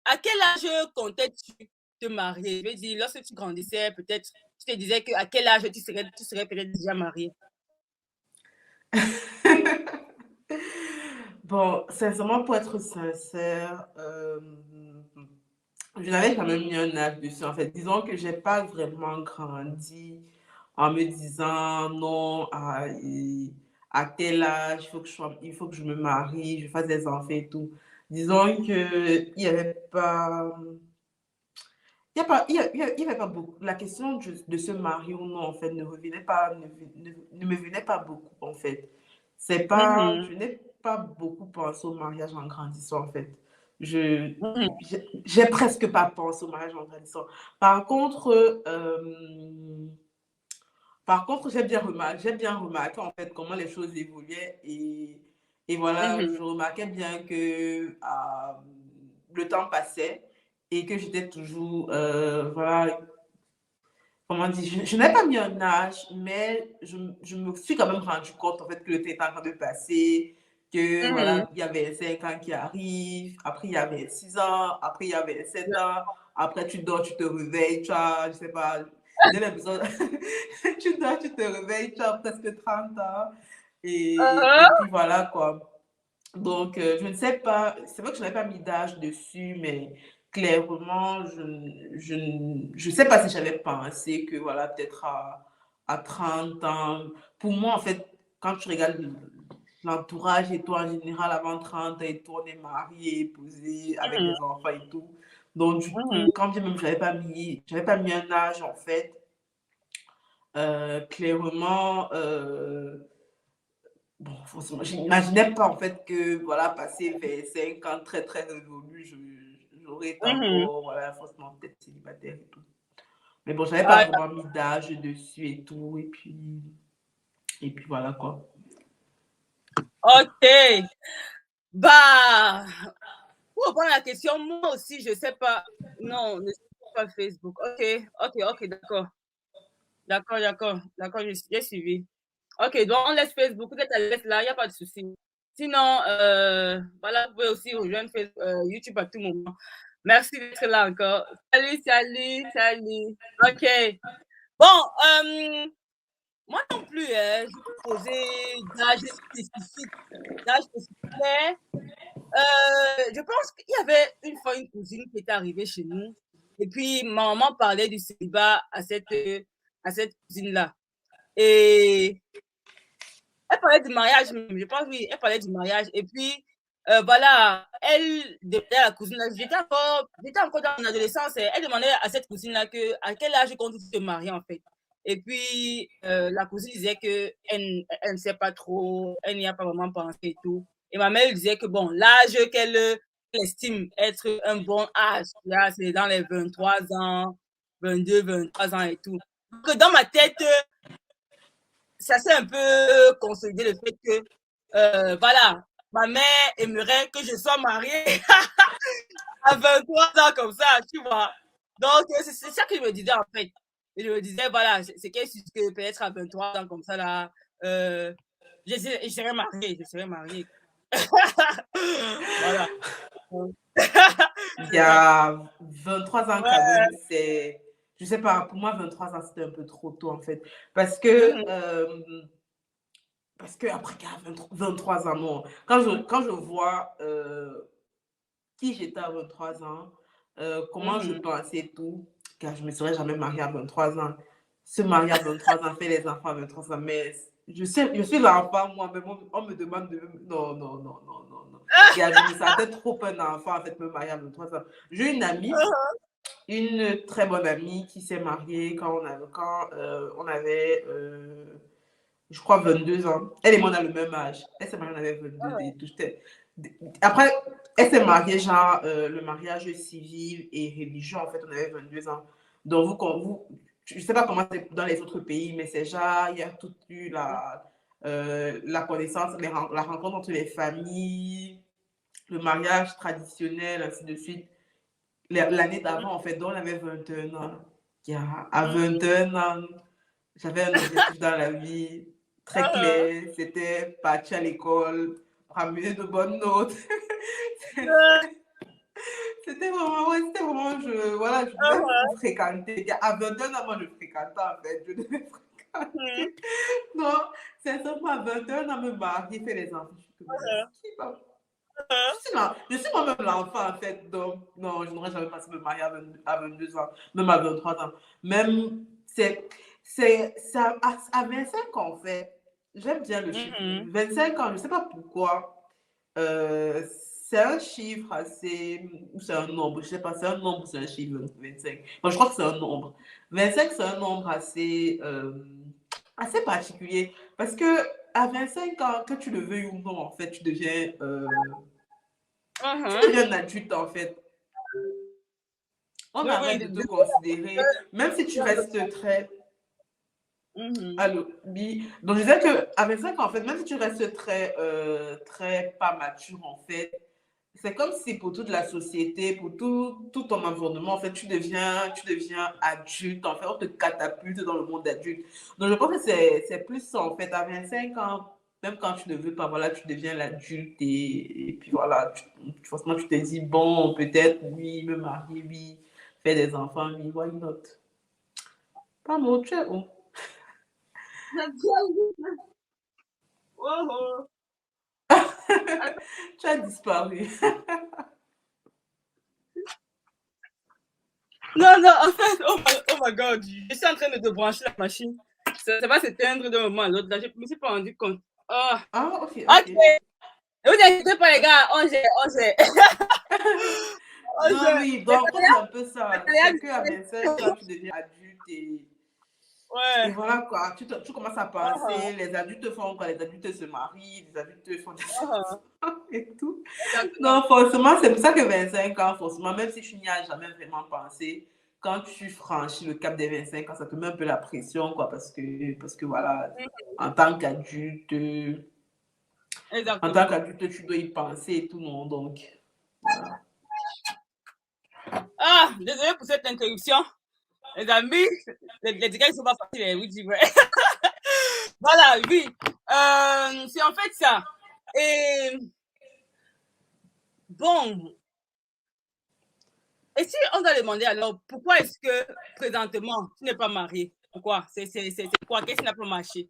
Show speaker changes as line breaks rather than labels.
à quel âge comptais-tu te marier? Je veux dire, lorsque tu grandissais, peut-être, tu te disais qu'à quel âge tu serais peut-être déjà mariée.
Bon, sincèrement, pour être sincère, je n'avais jamais mis un âge dessus, en fait. Disons que j'ai pas vraiment grandi en me disant non, à tel âge, il faut que je me marie, je fasse des enfants et tout. Disons que il y avait pas, il y a pas, il y avait pas beaucoup. La question de se marier ou non, en fait, ne me venait pas beaucoup, en fait. C'est pas,
Mhm,
je n'ai pas beaucoup pensé au mariage en grandissant, en fait. Je,
mhm,
j'ai presque pas pensé au mariage en grandissant. Par contre, j'ai bien remarqué, en fait, comment les choses évoluaient et voilà,
mhm,
je remarquais bien que le temps passait et que j'étais toujours, voilà, comment dire, je n'ai pas mis un âge, mais je me suis quand même rendu compte en fait que le temps est en train de passer, que
mhm.
voilà, il y avait 5 ans qui arrivent, après il y avait 6 ans, après il y avait 7 ans, après tu dors, tu te réveilles, tu as, je sais pas, j'ai l'impression, tu dors, tu te réveilles, tu as presque 30 ans, et
Ah,
puis voilà quoi. Donc, je ne sais pas, c'est vrai que je n'avais pas mis d'âge dessus, mais clairement, je sais pas si j'avais pensé que, voilà, peut-être à 30 ans. Pour moi, en fait, quand tu regardes l'entourage et tout, en général, avant 30 ans et tout, on est marié, épousé, avec
mhm,
des enfants et tout. Donc, du coup,
mhm.
quand bien même j'avais pas mis un âge, en fait, clairement, bon, forcément, je n'imaginais pas en fait que, voilà, passer vers 5 ans très très révolu, j'aurais été
Mhm.
encore, voilà, forcément peut-être célibataire et tout. Mais bon, j'avais pas
Ah,
vraiment mis d'âge dessus et tout, et puis voilà quoi.
ok. Bah, pour répondre à la question, moi aussi, je sais pas. Non, ne suis pas Facebook. Ok, ok, ok, d'accord. D'accord, d'accord, d'accord, j'ai suivi. Ok, donc on laisse Facebook, peut-être elle laisse là, il n'y a pas de souci. Sinon, voilà, vous pouvez aussi rejoindre YouTube à tout moment. Merci d'être là encore. Salut, salut, salut. Ok. Bon, moi non plus, je peux poser d'âge spécifique. D'âge spécifique, mais je pense qu'il y avait une fois une cousine qui était arrivée chez nous. Et puis, ma maman parlait du célibat à cette cousine-là. Et elle parlait du mariage, je pense, oui, elle parlait du mariage. Et puis, voilà, elle demandait à la cousine, j'étais encore dans mon adolescence, et elle demandait à cette cousine-là que, à quel âge compte-tu te marier, en fait. Et puis, la cousine disait que elle ne sait pas trop, elle n'y a pas vraiment pensé et tout. Et ma mère disait que, bon, l'âge qu'elle estime être un bon âge, là, c'est dans les 23 ans, 22, 23 ans et tout. Donc, dans ma tête, ça s'est un peu consolidé le fait que, voilà, ma mère aimerait que je sois mariée à 23 ans comme ça, tu vois. Donc, c'est ça que je me disais en fait. Et je me disais, voilà, c'est qu'elle suffit que peut-être à 23 ans comme ça, là, je serais mariée, je serais mariée. Voilà.
Il y
C'est ça.
a 23 ans quand
Ouais.
même, je sais pas, pour moi 23 ans c'était un peu trop tôt en fait. Parce que,
Mhm,
parce que après qu'à 23 ans, non. Quand je vois qui j'étais à 23 ans, comment je
mhm.
pensais et tout, car je ne me serais jamais mariée à 23 ans. Se marier à 23 ans, faire les enfants à 23 ans, mais je suis l'enfant, moi, mais on me demande de... Non, non, non, non, non, non. Car je me sentais trop un enfant, en fait, me marier à 23 ans. J'ai une amie, une très bonne amie qui s'est mariée quand on avait je crois, 22 ans. Elle et moi, on a le même âge. Elle s'est mariée, on avait 22 et tout. Après, elle s'est mariée, genre, le mariage civil et religieux, en fait, on avait 22 ans. Donc, je ne sais pas comment c'est dans les autres pays, mais c'est genre, il y a tout eu la connaissance, la rencontre entre les familles, le mariage traditionnel, ainsi de suite. L'année d'avant, en fait, donc on avait 21 ans. À 21 ans, j'avais un objectif dans la vie très clair, c'était partir à l'école, ramener de bonnes notes. C'était vraiment, ouais, c'était vraiment, voilà, je devais fréquenter. À 21 ans, moi, je fréquentais, en fait. Je devais fréquenter. Non, c'est seulement à 21 ans, me marier, faire les enfants. Je suis comme, mais qui va je suis moi-même l'enfant, en fait. Donc, non, je n'aurais jamais passé me marier à 22 ans, même à 23 ans. Même, ça, à 25 ans, en fait, j'aime bien le chiffre. 25 ans, je ne sais pas pourquoi. C'est un chiffre assez, ou c'est un nombre, je sais pas, c'est un nombre ou c'est un chiffre, 25. Moi, je crois que c'est un nombre. 25, c'est un nombre assez particulier. Parce que à 25 ans, que tu le veuilles ou non, en fait, tu deviens un adulte, en fait. On
Oui,
arrête de te considérer, même si tu restes très.
oui.
Allô, oui. Donc, je disais qu'à 25 ans, en fait, même si tu restes très pas mature, en fait, c'est comme si pour toute la société, pour tout ton environnement, en fait, tu deviens adulte, en fait, on te catapulte dans le monde adulte. Donc, je pense que c'est plus ça, en fait, à 25 ans, même quand tu ne veux pas, voilà, tu deviens l'adulte et puis voilà, forcément, tu te dis, bon, peut-être, oui, me marier, oui, faire des enfants, oui, why not? Pas mon, tu es où?
Oh,
Tu as disparu.
non, non, en fait, oh my God, je suis en train de débrancher la machine. Ça va s'éteindre d'un moment à l'autre. Là, je ne me suis pas rendu compte. Oh,
Ah, ok,
ok.
ok.
Ne vous inquiétez pas, les gars. On gère, on gère. On
Non,
gère.
oui, donc en fait, c'est un peu ça. C'est qu'à 25 ans, tu deviens adulte et
Ouais.
voilà quoi. Tu commences à penser, les adultes font quoi? Les adultes se marient, les adultes font des enfants et tout.
Exactement.
Non, forcément, c'est pour ça que 25 ans, forcément, même si tu n'y as jamais vraiment pensé, quand tu franchis le cap des 25 ans, ça te met un peu la pression, quoi, parce que voilà, en tant qu'adulte,
Exactement.
tu dois y penser et tout, non, donc, voilà.
Ah, désolé pour cette interruption. Les amis, les dégâts ne sont pas faciles, oui, c'est vrai. Voilà, oui. C'est en fait ça. Et bon, et si on doit demander alors, pourquoi est-ce que présentement tu n'es pas marié? Pourquoi? C'est quoi? Qu'est-ce qui n'a pas marché?